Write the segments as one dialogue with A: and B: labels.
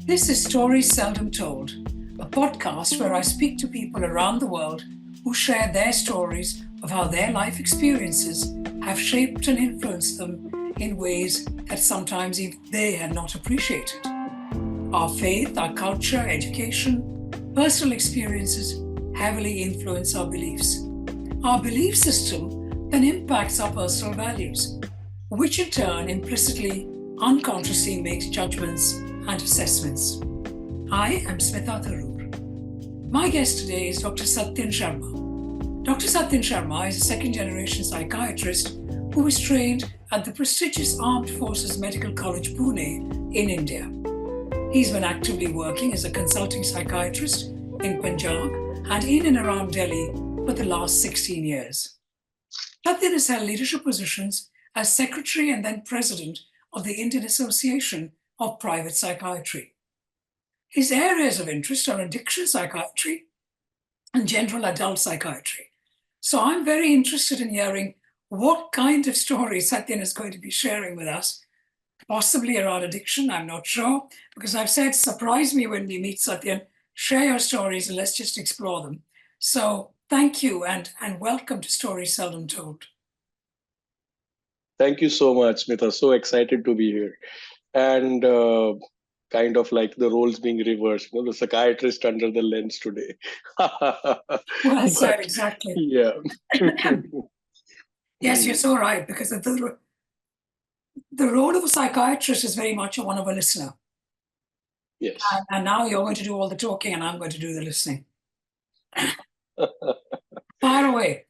A: This is Stories Seldom Told, a podcast where I speak to people around the world who share their stories of how their life experiences have shaped and influenced them in ways that sometimes even they had not appreciated. Our faith, our culture, education, personal experiences heavily influence our beliefs. Our belief system then impacts our personal values, which in turn implicitly, unconsciously makes judgments and assessments. I am Smita Tharoor. My guest today is Dr. Satyen Sharma. Dr. Satyen Sharma is a second-generation psychiatrist who was trained at the prestigious Armed Forces Medical College, Pune, in India. He's been actively working as a consulting psychiatrist in Punjab and in and around Delhi for the last 16 years. Satyen has held leadership positions as secretary and then president of the Indian Association of Private Psychiatry. His areas of interest are addiction psychiatry and general adult psychiatry. So I'm very interested in hearing what kind of stories Satyen is going to be sharing with us, possibly around addiction, I'm not sure, because I've said, surprise me when we meet, Satyen, share your stories and let's just explore them. So thank you and welcome to Stories Seldom Told.
B: Thank you so much, Smita. So excited to be here. And kind of like the roles being reversed, the psychiatrist under the lens today.
A: Well said,
B: But
A: exactly.
B: yeah.
A: Yes, you're so right, because the role of a psychiatrist is very much one of a listener.
B: Yes.
A: And now you're going to do all the talking and I'm going to do the listening. Fire away.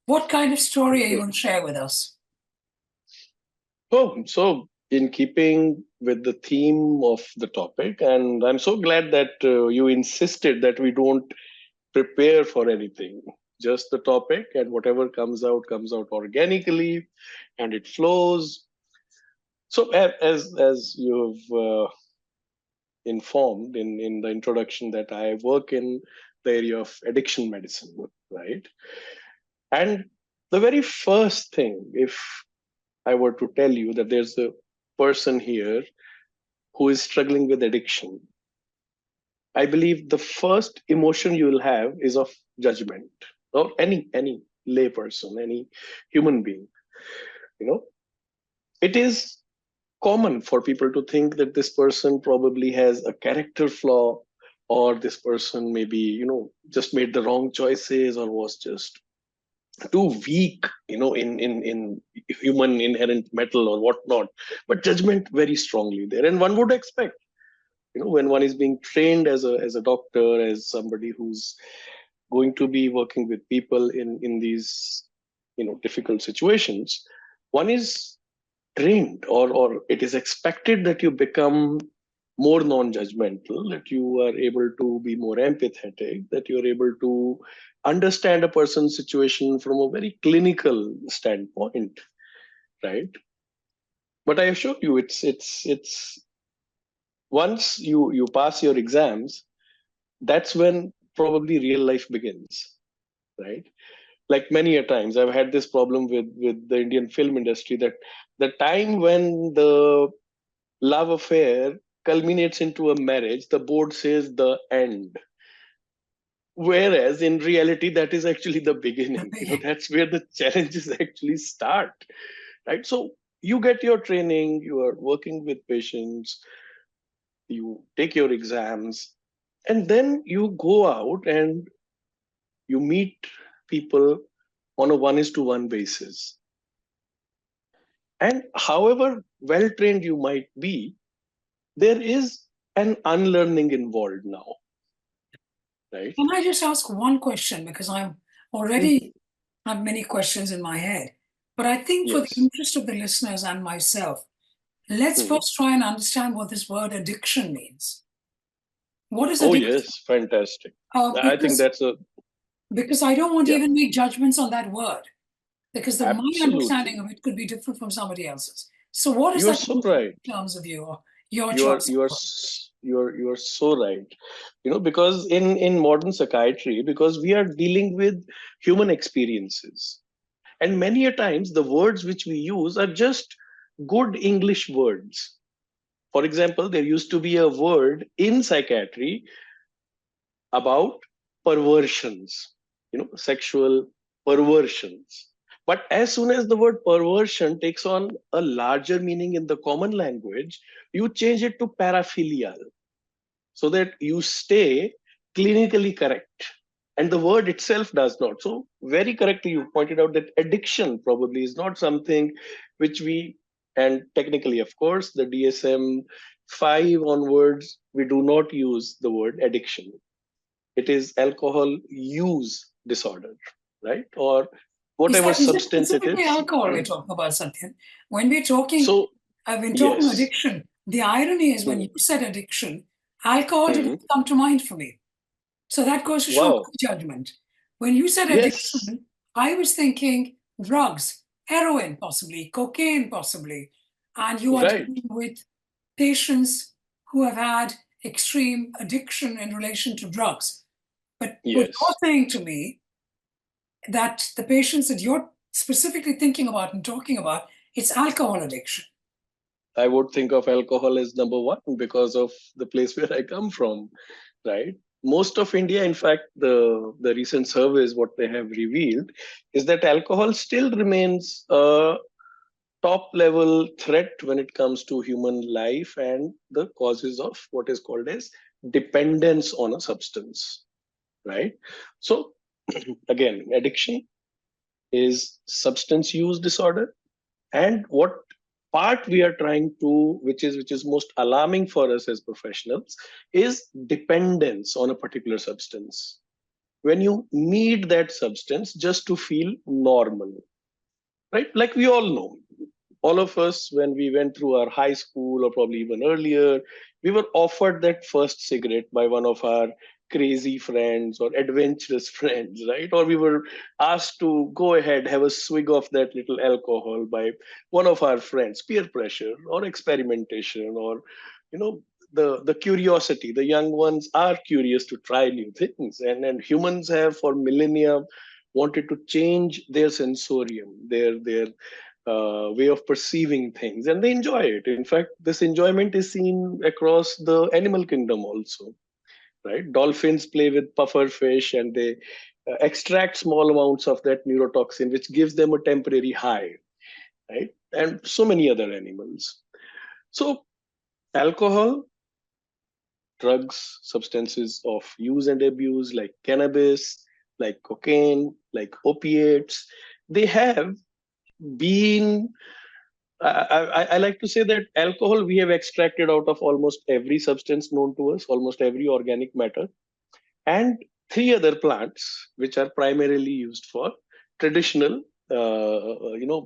A: What kind of story are you going to share with us?
B: Oh, so in keeping with the theme of the topic, and I'm so glad that you insisted that we don't prepare for anything, just the topic, and whatever comes out organically, and it flows. So as you've informed in the introduction, that I work in the area of addiction medicine, right? And the very first thing, if I were to tell you that there's a person here who is struggling with addiction, I believe the first emotion you will have is of judgment, or any lay person, any human being. You know, it is common for people to think that this person probably has a character flaw, or this person maybe just made the wrong choices, or was just too weak in human inherent metal or whatnot. But judgment very strongly there, and one would expect, when one is being trained as a doctor, as somebody who's going to be working with people in these difficult situations, one is trained, or it is expected that you become more non-judgmental, that you are able to be more empathetic, that you're able to understand a person's situation from a very clinical standpoint, right? But I assure you, it's once you pass your exams, that's when probably real life begins, right? Like many a times I've had this problem with the Indian film industry, that the time when the love affair culminates into a marriage, the board says the end. Whereas in reality, that is actually the beginning. That's where the challenges actually start, right? So you get your training, you are working with patients, you take your exams, and then you go out and you meet people on a one is to one basis. And however well trained you might be, there is an unlearning involved now, right?
A: Can I just ask one question? Because I'm already have many questions in my head. But I think for the
B: Yes.
A: interest of the listeners and myself, let's
B: Mhm.
A: first try and understand what this word addiction means. What is
B: Oh,
A: addiction?
B: yes, fantastic. I think
A: Because
B: that's a,
A: I don't want to
B: yeah,
A: even make judgments on that word, because my
B: absolutely.
A: understanding of it could be different from somebody else's. So what does
B: You're
A: that
B: so
A: mean
B: right.
A: in terms of your
B: You are
A: choice
B: you are
A: of word?
B: you are so right. Because in modern psychiatry, because we are dealing with human experiences, and many a times the words which we use are just good English words, For example, there used to be a word in psychiatry about perversions, sexual perversions. But as soon as the word perversion takes on a larger meaning in the common language, you change it to paraphilial so that you stay clinically correct. And the word itself does not. So, very correctly, you pointed out that addiction probably is not something which we, and technically, of course, the DSM 5 onwards, we do not use the word addiction. It is alcohol use disorder, right? Or whatever
A: Is it
B: substance it
A: specifically
B: is.
A: alcohol we're talking about, Satyan? When we're talking,
B: So,
A: I've been talking
B: yes.
A: addiction. The irony is when
B: Hmm.
A: you said addiction, alcohol didn't
B: Hmm.
A: come to mind for me. So that goes to show
B: Wow.
A: my judgment. When you said
B: Yes.
A: addiction, I was thinking drugs, heroin possibly, cocaine possibly. And you are
B: Right.
A: dealing with patients who have had extreme addiction in relation to drugs. But what you're
B: Yes.
A: saying to me, that the patients that you're specifically thinking about and talking about, it's alcohol addiction.
B: I would think of alcohol as number one because of the place where I come from, right? Most of India, in fact, the recent surveys, what they have revealed is that alcohol still remains a top level threat when it comes to human life and the causes of what is called as dependence on a substance, right? So, again, addiction is substance use disorder, and what part we are trying to, which is most alarming for us as professionals, is dependence on a particular substance. When you need that substance just to feel normal, right? Like we all know, all of us, when we went through our high school or probably even earlier, we were offered that first cigarette by one of our crazy friends or adventurous friends, right? Or we were asked to go ahead, have a swig of that little alcohol by one of our friends, peer pressure or experimentation, or, you know, the curiosity. The young ones are curious to try new things, and humans have for millennia wanted to change their sensorium, their way of perceiving things, and they enjoy it. In fact, this enjoyment is seen across the animal kingdom also, right? Dolphins play with puffer fish and they extract small amounts of that neurotoxin, which gives them a temporary high, right? And so many other animals. So, alcohol, drugs, substances of use and abuse like cannabis, like cocaine, like opiates, they have been I like to say that alcohol we have extracted out of almost every substance known to us, almost every organic matter, and three other plants which are primarily used for traditional,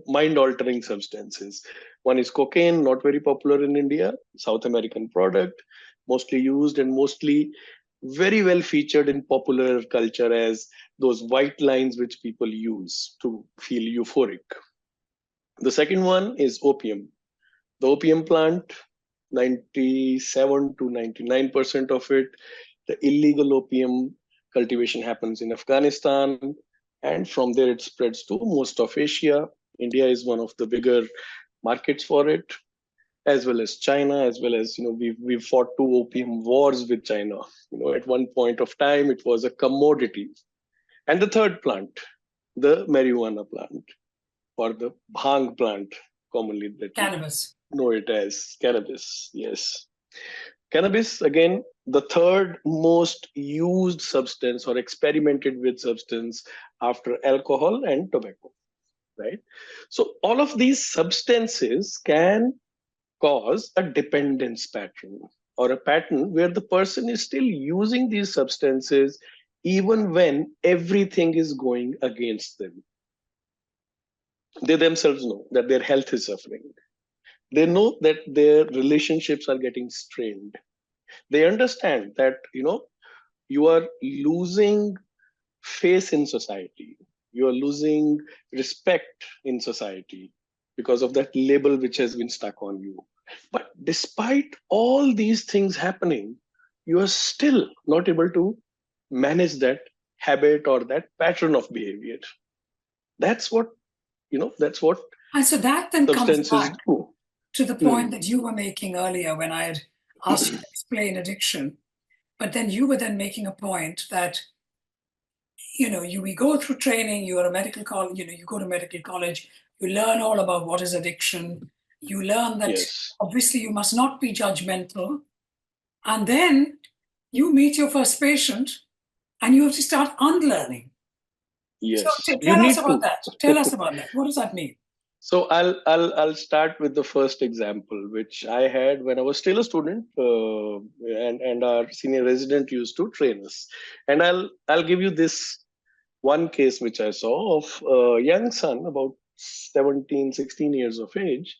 B: mind-altering substances. One is cocaine, not very popular in India, South American product, mostly used and mostly very well featured in popular culture as those white lines which people use to feel euphoric. The second one is opium. The opium plant, 97 to 99% of it, the illegal opium cultivation happens in Afghanistan, and from there it spreads to most of Asia. India is one of the bigger markets for it, as well as China, as well as, we've fought two opium wars with China. At one point of time it was a commodity. And the third plant, the marijuana plant, or the bhang plant, commonly that we
A: Cannabis.
B: know it as cannabis. Yes. Cannabis, again, the third most used substance or experimented with substance after alcohol and tobacco, right? So, all of these substances can cause a dependence pattern or a pattern where the person is still using these substances even when everything is going against them. They themselves know that their health is suffering. They know that their relationships are getting strained. They understand that you are losing face in society, you are losing respect in society because of that label which has been stuck on you. But despite all these things happening, you are still not able to manage that habit or that pattern of behavior. That's what that's what
A: And so that then comes
B: substances
A: back.
B: do.
A: to the point that you were making earlier when I had asked you to explain addiction. But then you were then making a point that, we go through training, you're a medical college, you go to medical college, you learn all about what is addiction. You learn that
B: Yes.
A: obviously you must not be judgmental. And then you meet your first patient and you have to start unlearning. So
B: Yes. You
A: tell us
B: need
A: about
B: to.
A: that. Tell us about that. What does that mean?
B: So I'll start with the first example, which I had when I was still a student, and our senior resident used to train us. And I'll give you this one case which I saw of a young son, about 17, 16 years of age,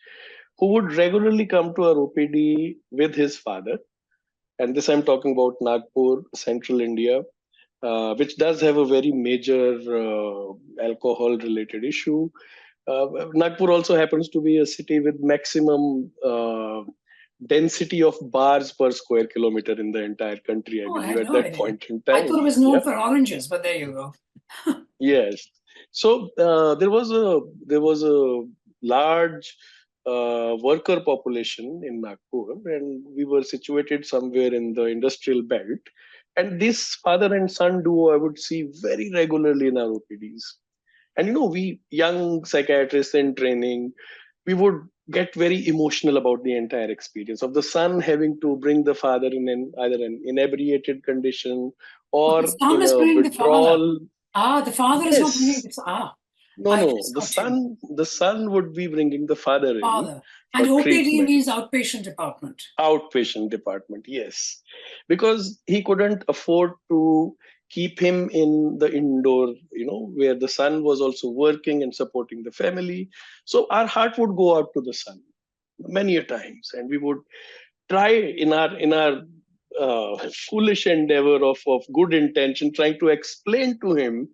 B: who would regularly come to our OPD with his father. And this I'm talking about Nagpur, Central India, which does have a very major alcohol related issue. Nagpur also happens to be a city with maximum density of bars per square kilometer in the entire country, I
A: Oh, I
B: believe,
A: had
B: at
A: no
B: that
A: idea.
B: point in
A: I
B: time.
A: thought it was
B: Yeah.
A: known for oranges, but there you go.
B: Yes. So there was a large worker population in Nagpur, and we were situated somewhere in the industrial belt. And this father and son duo I would see very regularly in our OPDs. And we young psychiatrists in training, we would get very emotional about the entire experience of the son having to bring the father in either an inebriated condition
A: Oh, the
B: or
A: son
B: in
A: is
B: a
A: bringing the father.
B: withdrawal.
A: The father is not bringing
B: Yes.
A: the son.
B: No,
A: I
B: no.
A: just
B: The
A: got you.
B: son would be bringing the father in
A: Father. And
B: for
A: OPD
B: treatment.
A: means outpatient department.
B: Outpatient department, yes. Because he couldn't afford to keep him in the indoor, where the son was also working and supporting the family. So our heart would go out to the son many a times, and we would try in our foolish endeavor of good intention, trying to explain to him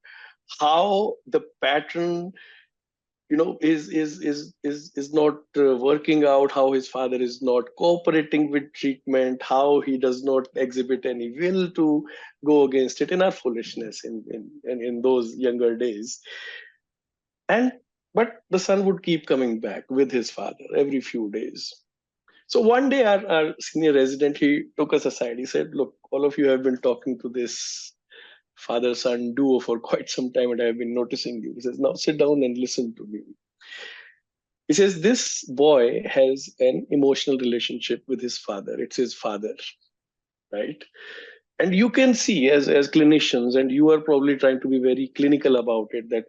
B: how the pattern is not working out, how his father is not cooperating with treatment, how he does not exhibit any will to go against it, in our foolishness in those younger days. And but the son would keep coming back with his father every few days. So one day our senior resident, he took us aside. He said, look, all of you have been talking to this father son duo for quite some time, and I have been noticing you. He says, now sit down and listen to me. He says this boy has an emotional relationship with his father. It's his father, right? And you can see as clinicians, and you are probably trying to be very clinical about it, that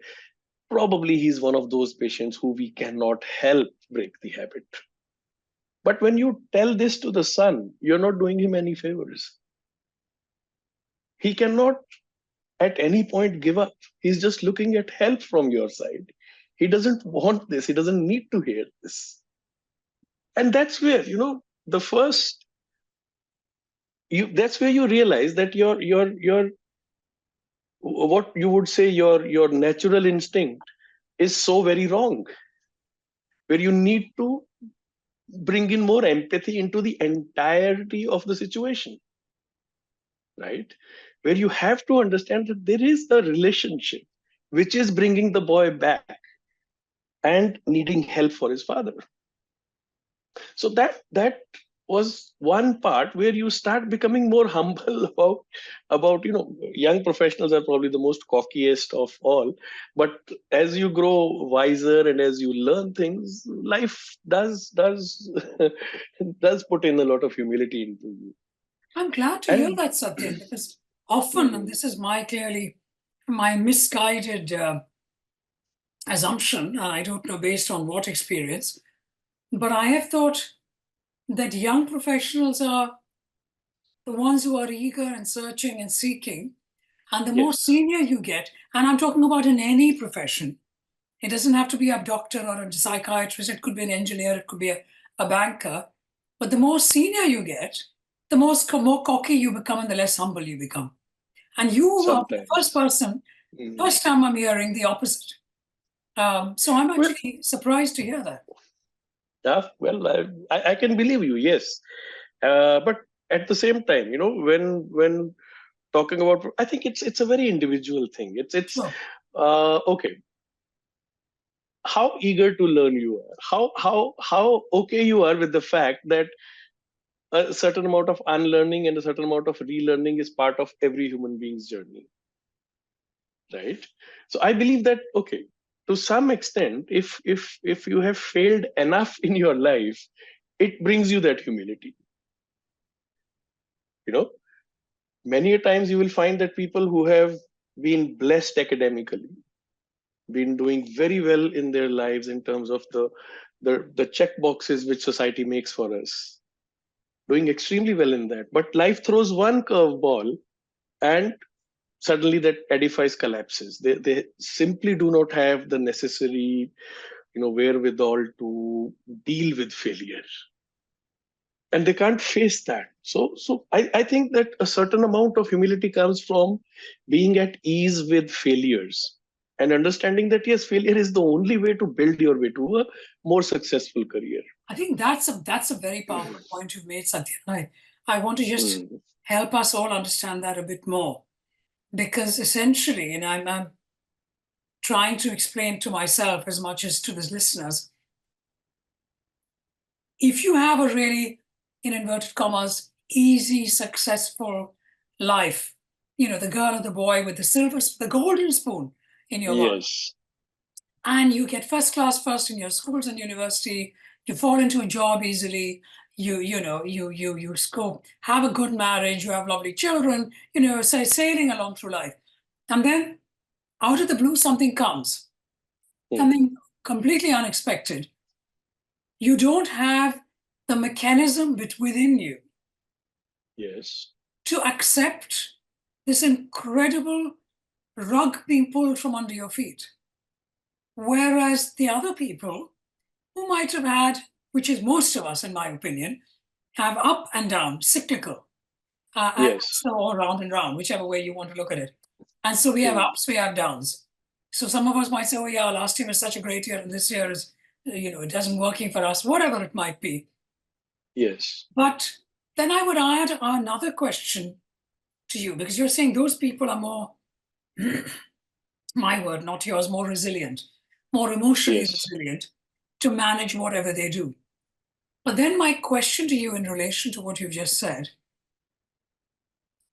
B: probably he's one of those patients who we cannot help break the habit. But when you tell this to the son, you're not doing him any favors. He cannot at any point give up. He's just looking at help from your side. He doesn't want this. He doesn't need to hear this. And that's where, the first that's where you realize that your what you would say your natural instinct is so very wrong, where you need to bring in more empathy into the entirety of the situation, right? Where you have to understand that there is a relationship which is bringing the boy back and needing help for his father. So that was one part where you start becoming more humble about young professionals are probably the most cockiest of all, but as you grow wiser and as you learn things, life does does put in a lot of humility into you.
A: I'm glad to hear
B: And
A: that, Satyan, because often, and
B: Mhm.
A: this is my misguided assumption, and I don't know based on what experience, but I have thought that young professionals are the ones who are eager and searching and seeking. And the more
B: Yes,
A: senior you get, and I'm talking about in any profession, it doesn't have to be a doctor or a psychiatrist, it could be an engineer, it could be a banker. But the more senior you get, the more cocky you become and the less humble you become. And you are the first
B: sometimes.
A: person,
B: Mhm.
A: first time I'm hearing the opposite. So I'm
B: Well,
A: actually surprised to hear that.
B: yeah, well, I can believe you, yes. But at the same time, when talking about, I think it's a very individual thing. It's
A: Sure.
B: okay. how eager to learn you are, how okay you are with the fact that a certain amount of unlearning and a certain amount of relearning is part of every human being's journey, right? So I believe that, okay, to some extent, if you have failed enough in your life, it brings you that humility. You know, many a times you will find that people who have been blessed academically, been doing very well in their lives in terms of the check boxes which society makes for us, doing extremely well in that, but life throws one curveball, and suddenly that edifice collapses. They simply do not have the necessary, wherewithal to deal with failure, and they can't face that. So I think that a certain amount of humility comes from being at ease with failures and understanding that yes, failure is the only way to build your way to a more successful career.
A: I think that's a very powerful point you've made, Satyan. I want to just
B: Mm.
A: help us all understand that a bit more. Because essentially, and I'm trying to explain to myself as much as to the listeners, if you have a really, in inverted commas, easy, successful life, the girl or the boy with the golden spoon in your mouth,
B: Yes.
A: and you get first class first in your schools and university, you fall into a job easily, you scope, have a good marriage, you have lovely children, say sailing along through life. And then out of the blue, something comes,
B: Mm.
A: something completely unexpected. You don't have the mechanism within you
B: Yes.
A: to accept this incredible rug being pulled from under your feet. Whereas the other people who might have had, which is most of us, in my opinion, have up and down, cyclical,
B: Yes.
A: so all round and round, whichever way you want to look at it. And so we have
B: Mm.
A: ups, we have downs. So some of us might say, oh yeah, last year was such a great year, and this year is, it doesn't working for us, whatever it might be.
B: Yes.
A: But then I would add another question to you, because you're saying those people are more, my word, not yours, more resilient, more emotionally
B: Yes.
A: resilient to manage whatever they do. But then my question to you in relation to what you've just said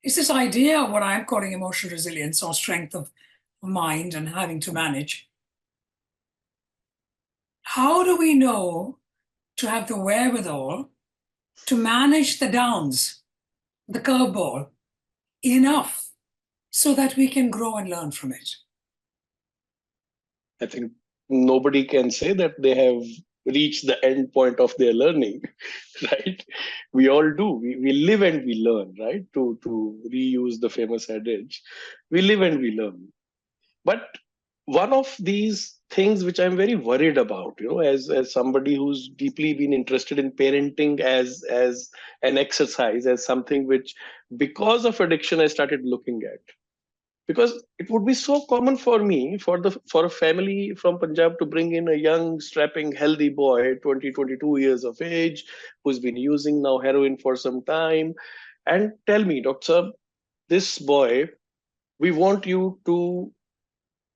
A: is this idea of what I'm calling emotional resilience or strength of mind and having to manage. How do we know to have the wherewithal to manage the downs, the curveball, enough so that we can grow and learn from it?
B: I think nobody can say that they have reached the end point of their learning, right? We all do. We live and we learn, right? To reuse the famous adage, we live and we learn. But one of these things which I'm very worried about, as somebody who's deeply been interested in parenting as an exercise, as something which, because of addiction, I started looking at, because it would be so common for me, for a family from Punjab to bring in a young strapping healthy boy, 20 22 years of age, who's been using now heroin for some time, and tell me, doctor, this boy, we want you to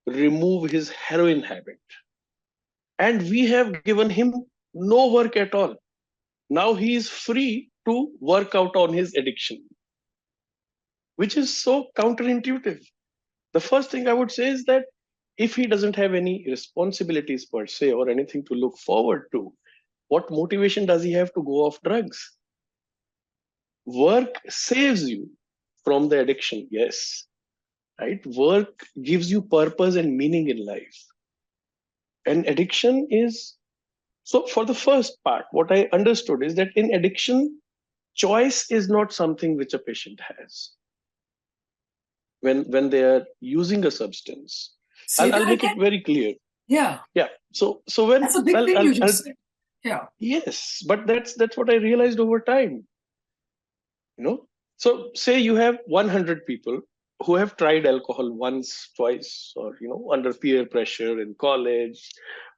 B: remove his heroin habit, and we have given him no work at all. Now he is free to work out on his addiction, which is so counterintuitive. The first thing I would say is that if he doesn't have any responsibilities per se or anything to look forward to, what motivation does he have to go off drugs? Work saves you from the addiction, yes, right? Work gives you purpose and meaning in life. And addiction is, so for the first part, what I understood is that in addiction, choice is not something which a patient has when they are using a substance.
A: Say
B: I'll
A: that
B: make it
A: again?
B: very clear.
A: Yeah,
B: Yeah. So when
A: that's a big thing you
B: I'll
A: just said. Yeah.
B: yes, but that's what I realized over time. You know, so say you have 100 people who have tried alcohol once, twice, or under peer pressure in college,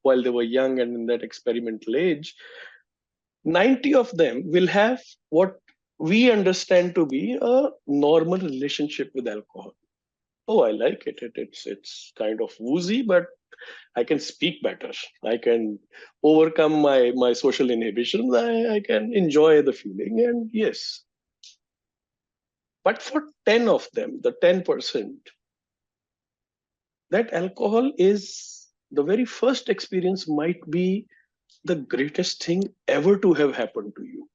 B: while they were young and in that experimental age. 90 of them will have what we understand to be a normal relationship with alcohol. Oh, I like it. It's kind of woozy, but I can speak better. I can overcome my social inhibitions. I can enjoy the feeling. And yes, but for 10 of them, the 10%, that alcohol is the very first experience might be the greatest thing ever to have happened to you.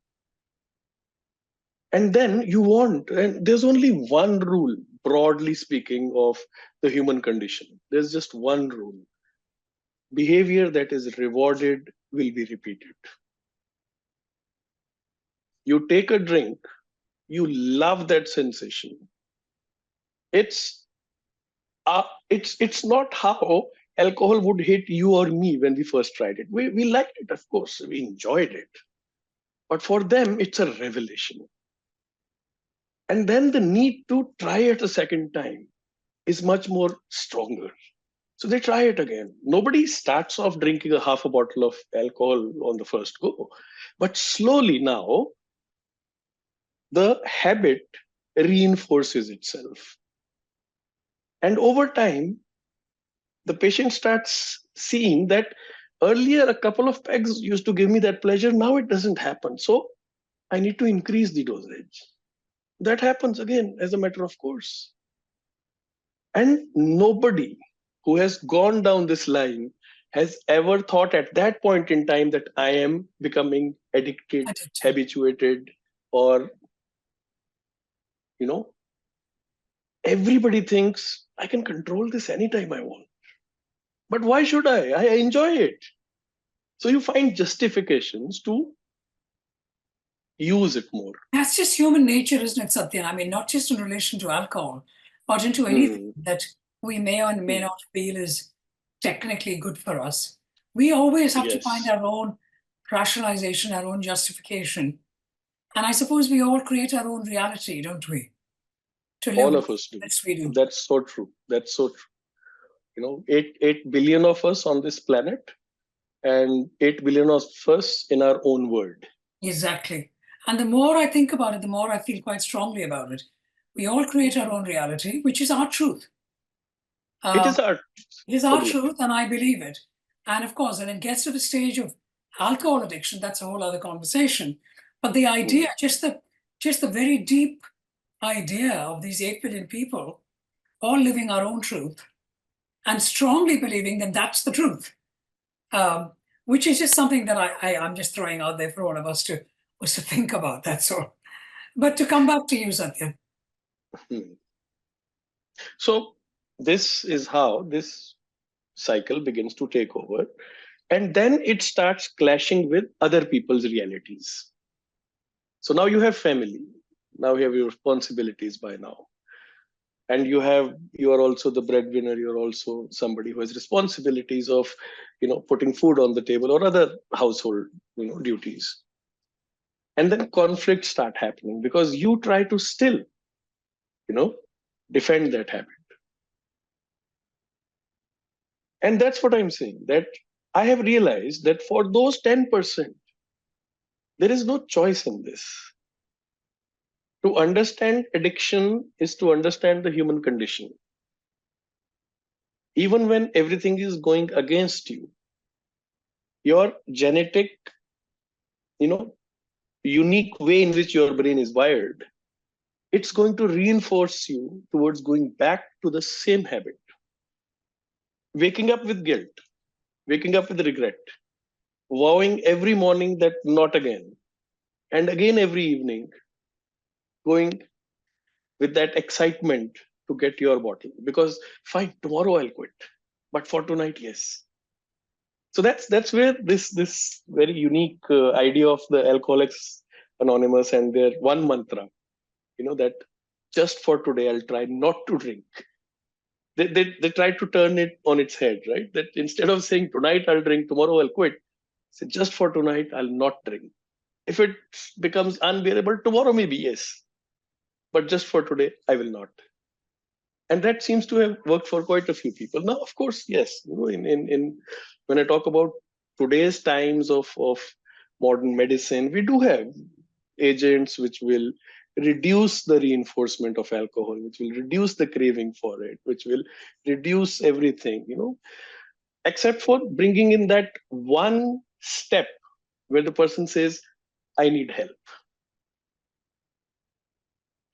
B: And then you want, and there's only one rule, broadly speaking, of the human condition. There's just one rule: behavior that is rewarded will be repeated. You take a drink, you love that sensation. It's it's not how alcohol would hit you or me when we first tried it. We liked it, of course, we enjoyed it, but for them it's a revelation. And then the need to try it a second time is much more stronger. So they try it again. Nobody starts off drinking a half a bottle of alcohol on the first go, but slowly now the habit reinforces itself. And over time, the patient starts seeing that earlier a couple of pegs used to give me that pleasure. Now it doesn't happen. So I need to increase the dosage. That happens again as a matter of course. And nobody who has gone down this line has ever thought at that point in time that I am becoming addicted,
A: Addicted.
B: habituated, or, you know, everybody thinks I can control this anytime I want. But why should I? I enjoy it. So you find justifications to use it more.
A: That's just human nature, isn't it, Satyan? I mean, not just in relation to alcohol, but into anything
B: Hmm.
A: that we may or may
B: Hmm.
A: not feel is technically good for us. We always have to find
B: Yes,
A: our own rationalization, our own justification. And I suppose we all create our own reality, don't we? To live
B: all
A: with.
B: of us do.
A: Yes, we do.
B: That's so true. That's so true. 8 billion of us on this planet, and 8 billion of us in our own world.
A: Exactly. And the more I think about it, the more I feel quite strongly about it. We all create our own reality, which is our truth.
B: It
A: Um,
B: is our
A: It is our
B: absolutely.
A: truth, and I believe it. And of course, when it gets to the stage of alcohol addiction, that's a whole other conversation. But the
B: Hmm.
A: idea, just the very deep idea of these 8 billion people all living our own truth and strongly believing that that's the truth, um, which is just something that I'm just throwing out there for all of us to think about. That's all. But to come back to you, Satya.
B: Hmm. So this is how this cycle begins to take over, and then it starts clashing with other people's realities. So now you have family, now you have your responsibilities by now, and you are also the breadwinner, you're also somebody who has responsibilities of putting food on the table or other household duties. And then conflicts start happening because you try to still you know defend that habit. And that's what I'm saying, that I have realized that for those 10%, there is no choice in this. To understand addiction is to understand the human condition. Even when everything is going against you, your genetic, you know, unique way in which your brain is wired, it's going to reinforce you towards going back to the same habit. Waking up with guilt, waking up with regret, vowing every morning that not again, and again every evening, going with that excitement to get your bottle. Because fine, tomorrow I'll quit, but for tonight, yes. So that's where this very unique idea of the Alcoholics Anonymous and their one mantra, that just for today I'll try not to drink. They try to turn it on its head, right? That instead of saying tonight I'll drink, tomorrow I'll quit, say just for tonight I'll not drink. If it becomes unbearable tomorrow, maybe yes, but just for today I will not. And that seems to have worked for quite a few people. Now, of course, yes, in when I talk about today's times of modern medicine, we do have agents which will reduce the reinforcement of alcohol, which will reduce the craving for it, which will reduce everything, except for bringing in that one step where the person says, I need help.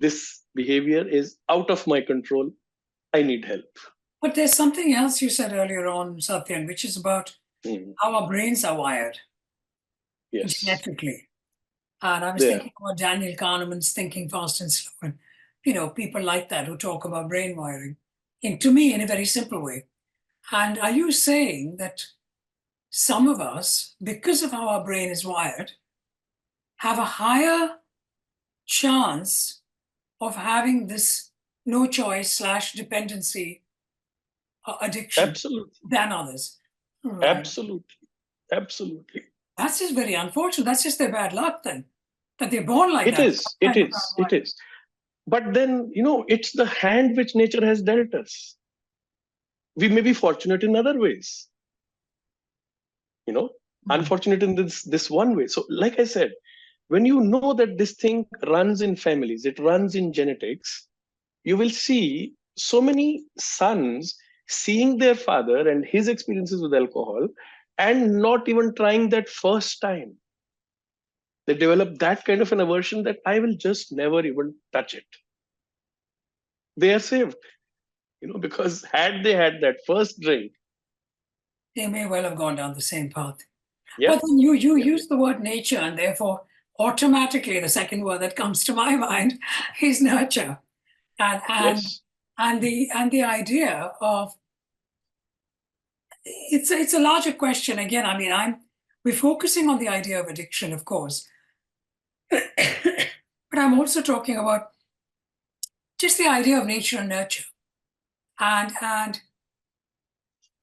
B: This behavior is out of my control. I need help.
A: But there's something else you said earlier on, Satyen, which is about how our brains are wired genetically. And I was thinking about Daniel Kahneman's Thinking Fast and Slow, and people like that who talk about brain wiring, to me, in a very simple way. And are you saying that some of us, because of how our brain is wired, have a higher chance of having this no choice / dependency addiction than others? Right.
B: Absolutely.
A: That's just very unfortunate. That's just their bad luck then, that they're born like that.
B: It is. But then, it's the hand which nature has dealt us. We may be fortunate in other ways, unfortunate in this one way. So like I said, when you know that this thing runs in families, it runs in genetics, you will see so many sons seeing their father and his experiences with alcohol and not even trying that first time. They develop that kind of an aversion that I will just never even touch it. They are saved, because had they had that first drink,
A: they may well have gone down the same path. But then you use the word nature, and therefore automatically the second word that comes to my mind is nurture. And the idea of it's a larger question. Again, I mean, we're focusing on the idea of addiction, of course. But I'm also talking about just the idea of nature and nurture. And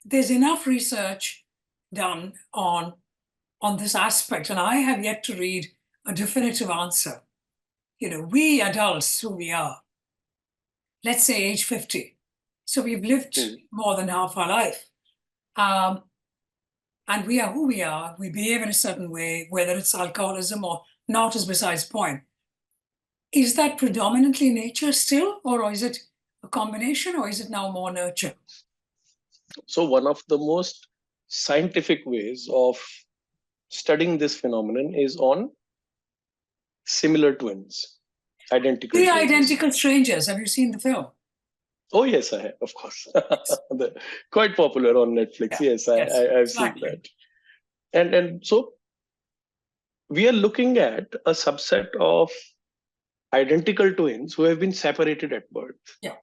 A: there's enough research done on this aspect, and I have yet to read a definitive answer. We adults who we are, let's say age 50, so we've lived more than half our life, and we are who we are. We behave in a certain way, whether it's alcoholism or not is besides the point. Is that predominantly nature still, or is it a combination, or is it now more nurture?
B: So one of the most scientific ways of studying this phenomenon is on similar twins, identical
A: The
B: twins.
A: Identical Strangers. Have you seen the film?
B: Oh yes, I have, of course. Quite popular on Netflix. Yes, I've seen that. And so we are looking at a subset of identical twins who have been separated at birth.
A: Yeah.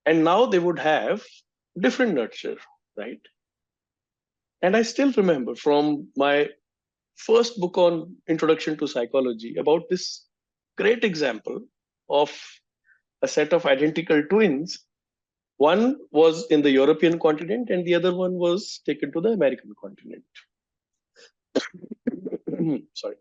B: And now they would have different nurture, right? And I still remember from my first book on Introduction to Psychology about this great example of a set of identical twins. One was in the European continent and the other one was taken to the American continent. Sorry.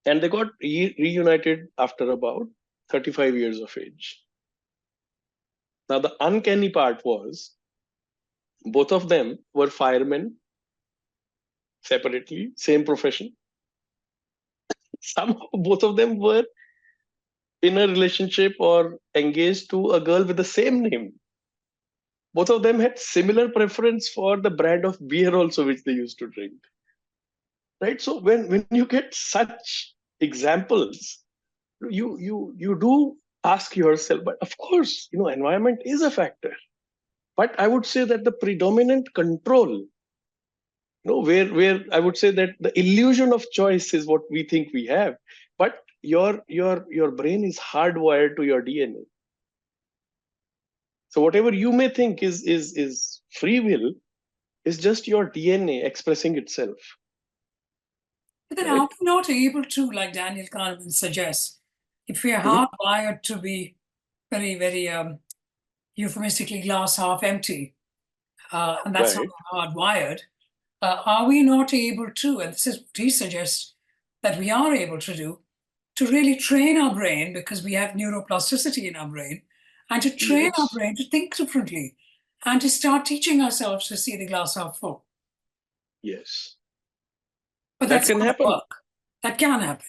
B: And they got reunited after about 35 years of age. Now, the uncanny part was both of them were firemen separately, same profession. Somehow both of them were in a relationship or engaged to a girl with the same name. Both of them had similar preference for the brand of beer also, which they used to drink. Right? So when you get such examples, you do ask yourself, but of course, environment is a factor. But I would say that the predominant control, where I would say that the illusion of choice is what we think we have, but your brain is hardwired to your DNA. So whatever you may think is free will is just your DNA expressing itself.
A: But then are we not able to, like Daniel Kahneman suggests, if we are hardwired to be very, very euphemistically glass half empty, and that's how we're hardwired, are we not able to, and this is what he suggests that we are able to do, to really train our brain, because we have neuroplasticity in our brain, and to train our brain to think differently and to start teaching ourselves to see the glass half full?
B: Yes.
A: But that's
B: can happen.
A: Work. That can happen.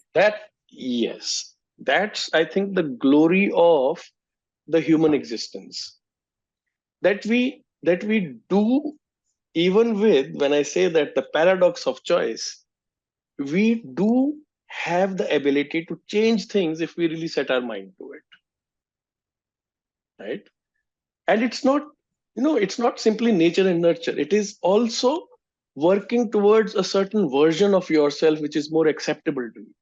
B: Yes, that's, I think, the glory of the human existence, that we do, even with, when I say that, the paradox of choice, we do have the ability to change things if we really set our mind to it, right? And it's not simply nature and nurture, it is also working towards a certain version of yourself which is more acceptable to you.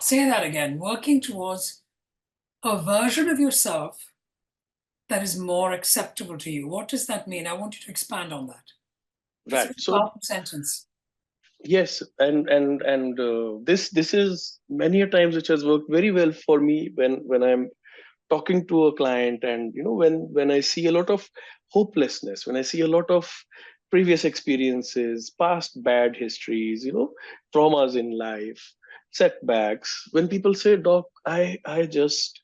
A: Say that again. Working towards a version of yourself that is more acceptable to you. What does that mean? I want you to expand on that. It's a
B: Right.
A: very
B: So
A: powerful sentence.
B: yes, and this is many a times which has worked very well for me when I'm talking to a client, and when I see a lot of hopelessness, when I see a lot of previous experiences, past bad histories, traumas in life, setbacks, when people say, doc, I just,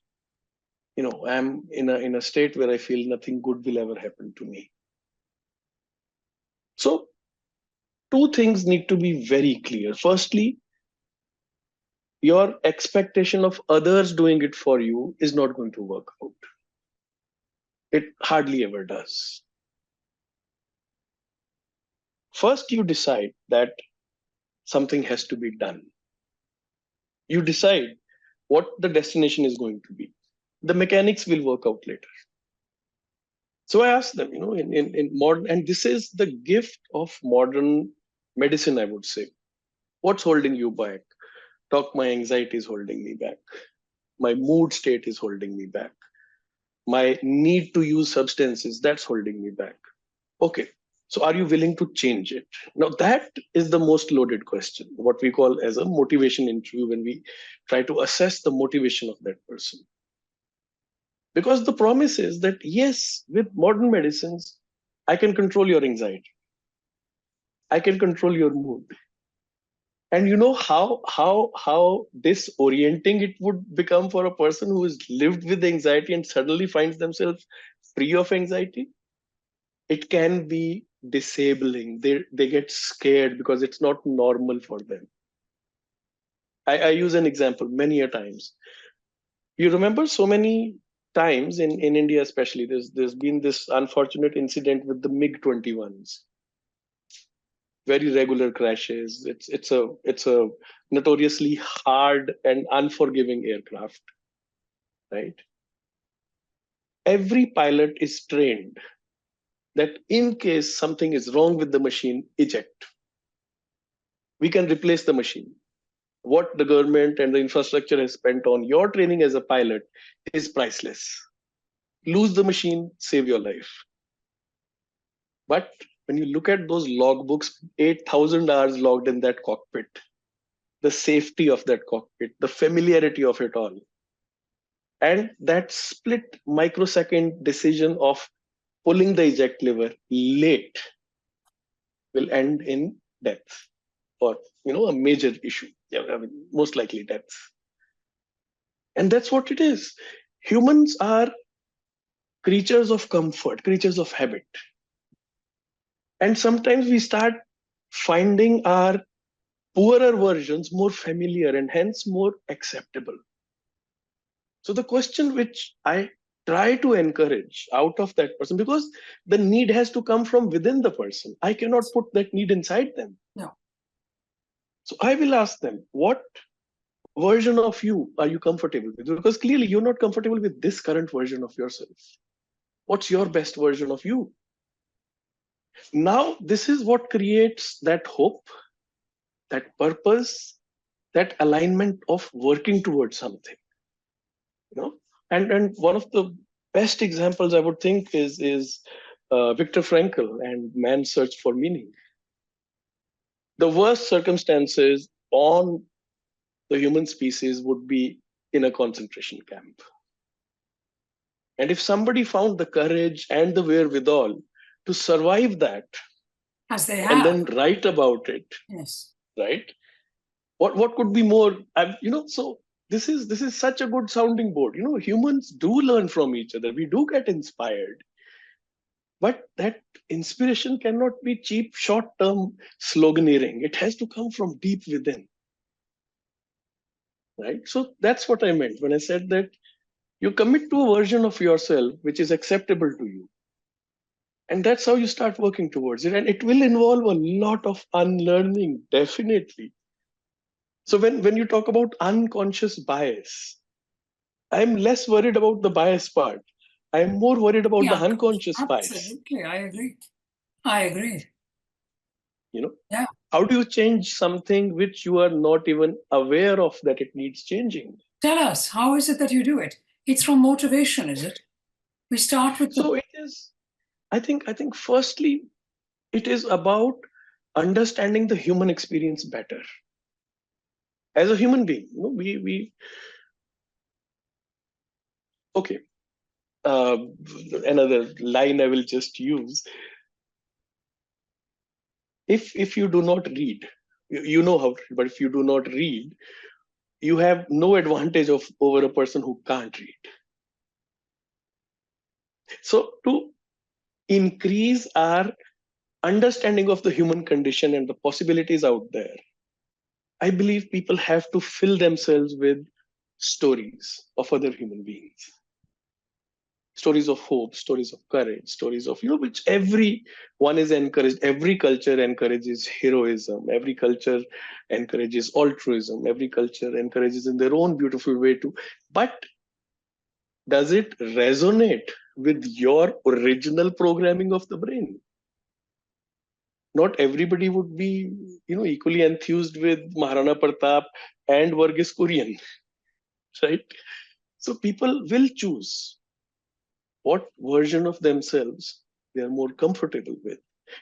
B: I'm in a state where I feel nothing good will ever happen to me. So two things need to be very clear. Firstly, your expectation of others doing it for you is not going to work out. It hardly ever does. First, you decide that something has to be done. You decide what the destination is going to be. The mechanics will work out later. So I asked them, in modern, and this is the gift of modern medicine, I would say. What's holding you back? Talk, my anxiety is holding me back. My mood state is holding me back. My need to use substances, that's holding me back. Okay, so are you willing to change it? Now, that is the most loaded question, what we call as a motivation interview, when we try to assess the motivation of that person. Because the promise is that, yes, with modern medicines, I can control your anxiety, I can control your mood. And you know how disorienting it would become for a person who has lived with anxiety and suddenly finds themselves free of anxiety. It can be disabling. They get scared because it's not normal for them. I use an example many a times. You remember so many times in India, especially, there's been this unfortunate incident with the MiG-21s, very regular crashes. It's a notoriously hard and unforgiving aircraft, right? Every pilot is trained that in case something is wrong with the machine, eject. We can replace the machine. What the government and the infrastructure has spent on your training as a pilot is priceless. Lose the machine, save your life. But when you look at those logbooks, 8,000 hours logged in that cockpit, the safety of that cockpit, the familiarity of it all, and that split microsecond decision of pulling the eject lever late will end in death, or a major issue. Yeah, I mean, most likely death. And that's what it is. Humans are creatures of comfort, creatures of habit. And sometimes we start finding our poorer versions more familiar and hence more acceptable. So the question which I try to encourage out of that person, because the need has to come from within the person. I cannot put that need inside them.
A: No.
B: So I will ask them, what version of you are you comfortable with? Because clearly you're not comfortable with this current version of yourself. What's your best version of you? Now, this is what creates that hope, that purpose, that alignment of working towards something. And one of the best examples I would think is Viktor Frankl and Man's Search for Meaning. The worst circumstances on the human species would be in a concentration camp. And if somebody found the courage and the wherewithal to survive that,
A: As they
B: and
A: have.
B: then write about it,
A: Yes.
B: right? What could be more? So this is such a good sounding board. Humans do learn from each other. We do get inspired, but that inspiration cannot be cheap, short-term sloganeering. It has to come from deep within. right? So that's what I meant when I said that you commit to a version of yourself which is acceptable to you. And that's how you start working towards it. And it will involve a lot of unlearning, definitely. So when you talk about unconscious bias, I'm less worried about the bias part. I'm more worried about the
A: Yeah,
B: unconscious bias.
A: absolutely. I agree. I agree.
B: You know,
A: Yeah.
B: how do you change something which you are not even aware of that it needs changing?
A: Tell us, how is it that you do it? It's from motivation, is it? We start with the.
B: So it is, I think firstly, it is about understanding the human experience better. As a human being, we okay. Uh, Another line I will just use: if you do not read, you know how to read, but if you do not read, you have no advantage of over a person who can't read. So to increase our understanding of the human condition and the possibilities out there, I believe people have to fill themselves with stories of other human beings, stories of hope, stories of courage, stories of, which every one is encouraged. Every culture encourages heroism. Every culture encourages altruism. Every culture encourages in their own beautiful way too. But does it resonate with your original programming of the brain? Not everybody would be, equally enthused with Maharana Pratap and Varghese Kurian, right? So people will choose what version of themselves they are more comfortable with.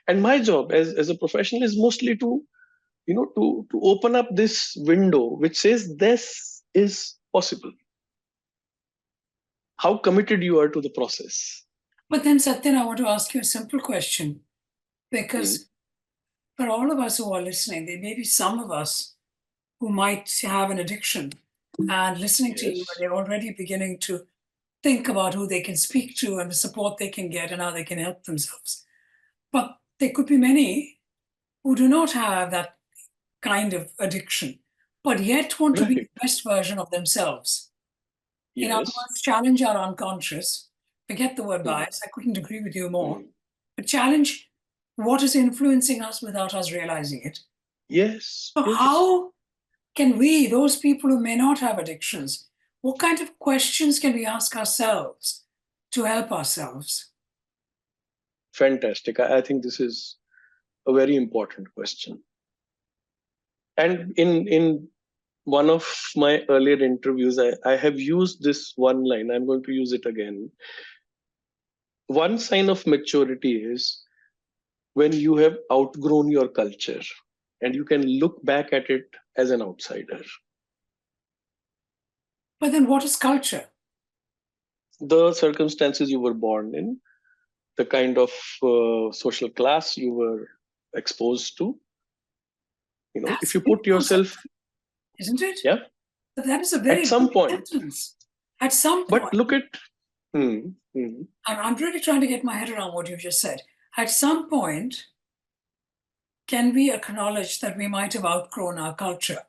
B: And my job as a professional is mostly to, to open up this window which says this is possible. How committed you are to the process.
A: But then, Satyan, I want to ask you a simple question
B: Mm,
A: because for all of us who are listening, there may be some of us who might have an addiction and listening to you, and
B: yes,
A: they're already beginning to think about who they can speak to and the support they can get and how they can help themselves. But there could be many who do not have that kind of addiction, but yet want to be the
B: right,
A: best version of themselves. In other
B: yes.
A: words, challenge our unconscious. Forget the word
B: Mm,
A: bias. I couldn't agree with you more.
B: mm,
A: But challenge what is influencing us without us realizing it.
B: yes,
A: So,
B: yes.
A: how can we, those people who may not have addictions, what kind of questions can we ask ourselves to help ourselves?
B: Fantastic. I think this is a very important question. And in one of my earlier interviews, I have used this one line. I'm going to use it again. One sign of maturity is when you have outgrown your culture and you can look back at it as an outsider.
A: But then, what is culture?
B: The circumstances you were born in, the kind of social class you were exposed to, if
A: That's
B: you
A: a big
B: put
A: concept,
B: yourself,
A: isn't it?
B: yeah,
A: But that is a
B: at
A: very
B: some
A: big
B: point.
A: sentence. At some
B: But
A: point,
B: look at, hmm, hmm,
A: I'm really trying to get my head around what you just said. At some point, can we acknowledge that we might have outgrown our culture?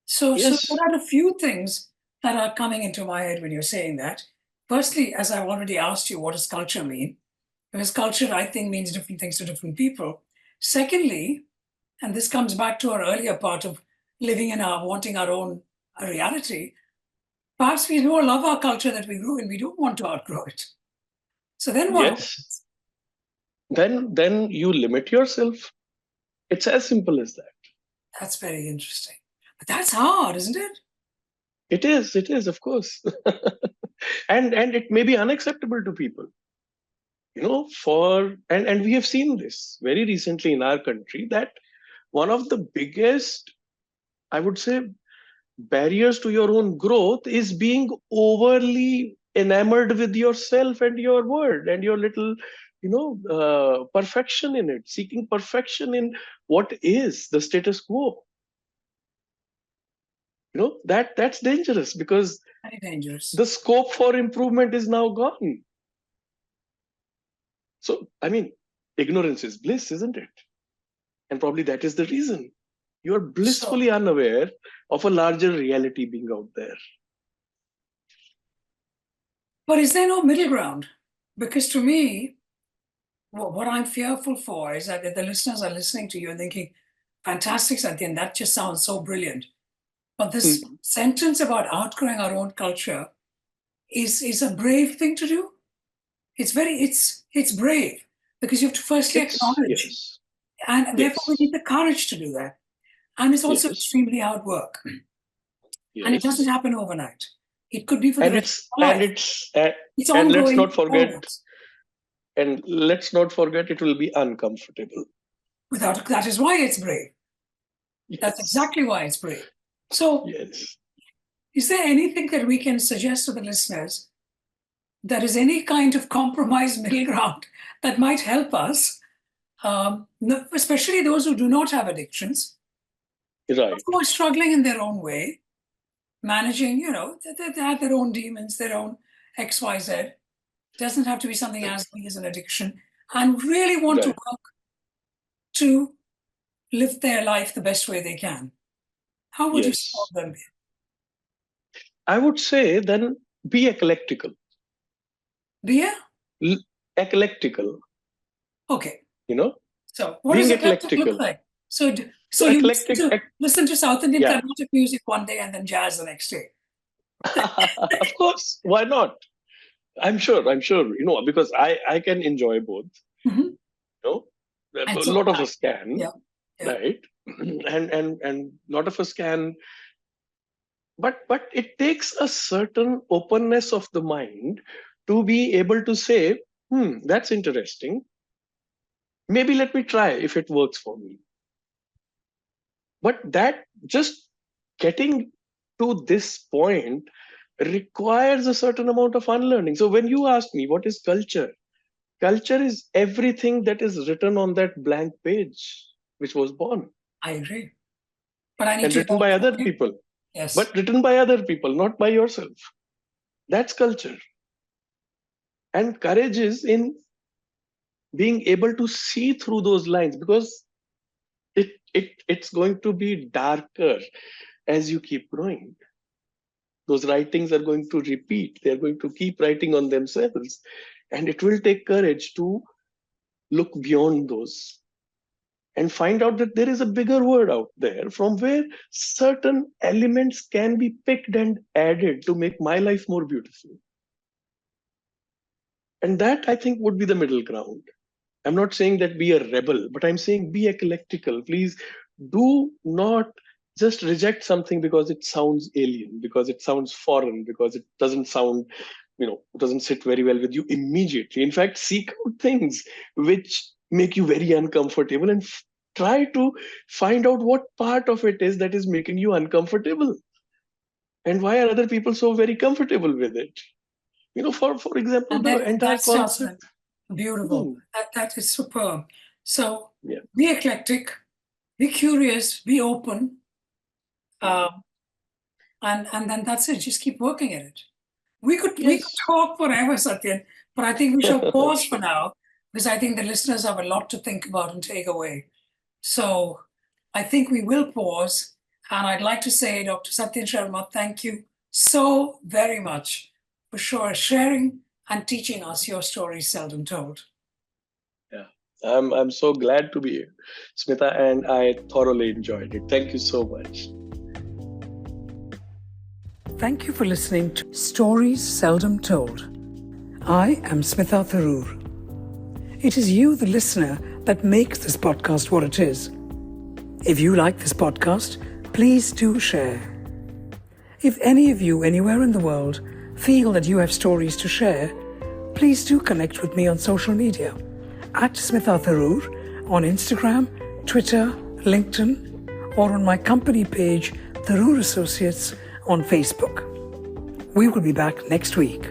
A: So there
B: yes,
A: are a few things that are coming into my head when you're saying that. Firstly, as I've already asked you, what does culture mean? Because culture, I think, means different things to different people. Secondly, and this comes back to our earlier part of living in our wanting our own reality, perhaps we do love our culture that we grew in, we don't want to outgrow it. So then what?
B: yes, then you limit yourself. It's as simple as that.
A: That's very interesting. But that's hard, isn't it?
B: It is, of course. And it may be unacceptable to people, for and we have seen this very recently in our country, that one of the biggest, I would say, barriers to your own growth is being overly enamored with yourself and your word and your little, perfection in it, seeking perfection in what is the status quo. That's dangerous because
A: Very dangerous.
B: the scope for improvement is now gone. So I mean, ignorance is bliss, isn't it? And probably that is the reason. You're blissfully unaware of a larger reality being out there.
A: But is there no middle ground? Because to me, what I'm fearful for is that the listeners are listening to you and thinking, fantastic, Satyen, that just sounds so brilliant. But this sentence about outgrowing our own culture is a brave thing to do. It's brave because you have to firstly acknowledge,
B: Yes.
A: and therefore we need the courage to do that. And it's also
B: Yes.
A: extremely hard work.
B: Yes.
A: And it doesn't happen overnight. It could be for the
B: And
A: rest of life. It's ongoing.
B: and let's not forget, it will be uncomfortable.
A: That is why it's brave.
B: Yes.
A: That's exactly why it's brave. So,
B: yes.
A: Is there anything that we can suggest to the listeners that is any kind of compromise middle ground that might help us, especially those who do not have addictions,
B: right,
A: who are struggling in their own way, managing, they have their own demons, their own XYZ. Doesn't have to be something as big as an addiction, and really want to work to live their life the best way they can. How would you support them?
B: I would say then be eclectical.
A: Be
B: eclectical.
A: Okay.
B: So
A: what does eclectic look like? So you listen to South Indian Carnatic music one day and then jazz the next day.
B: Of course, why not? I'm sure, because I can enjoy both. A lot of us can, right? And lot of us can, but it takes a certain openness of the mind to be able to say, that's interesting. Maybe let me try if it works for me. But that just getting to this point requires a certain amount of unlearning. So when you ask me what is culture, culture is everything that is written on that blank page which was born.
A: I agree. But I need
B: and written by other people.
A: Yes.
B: But written by other people, not by yourself. That's culture. And courage is in being able to see through those lines, because it's going to be darker as you keep growing. Those writings are going to repeat. They're going to keep writing on themselves. And it will take courage to look beyond those and find out that there is a bigger world out there from where certain elements can be picked and added to make my life more beautiful. And that, I think, would be the middle ground. I'm not saying that be a rebel, but I'm saying be eclectical. Please do not just reject something because it sounds alien, because it sounds foreign, because it doesn't sound, doesn't sit very well with you immediately. In fact, seek out things which make you very uncomfortable and try to find out what part of it is that is making you uncomfortable. And why are other people so very comfortable with it? For example, the entire concept.
A: Beautiful. That is superb. So be eclectic, be curious, be open. And then that's it. Just keep working at it. We could talk forever, Satyen, but I think we shall pause for now, because I think the listeners have a lot to think about and take away. So I think we will pause. And I'd like to say, Dr. Satyen Sharma, thank you so very much for sharing and teaching us your stories seldom told.
B: Yeah, I'm so glad to be here, Smita, and I thoroughly enjoyed it. Thank you so much.
A: Thank you for listening to Stories Seldom Told. I am Smita Tharoor. It is you, the listener, that makes this podcast what it is. If you like this podcast, please do share. If any of you anywhere in the world feel that you have stories to share, please do connect with me on social media at Smita Tharoor on Instagram, Twitter, LinkedIn, or on my company page, Tharoor Associates, on Facebook. We will be back next week.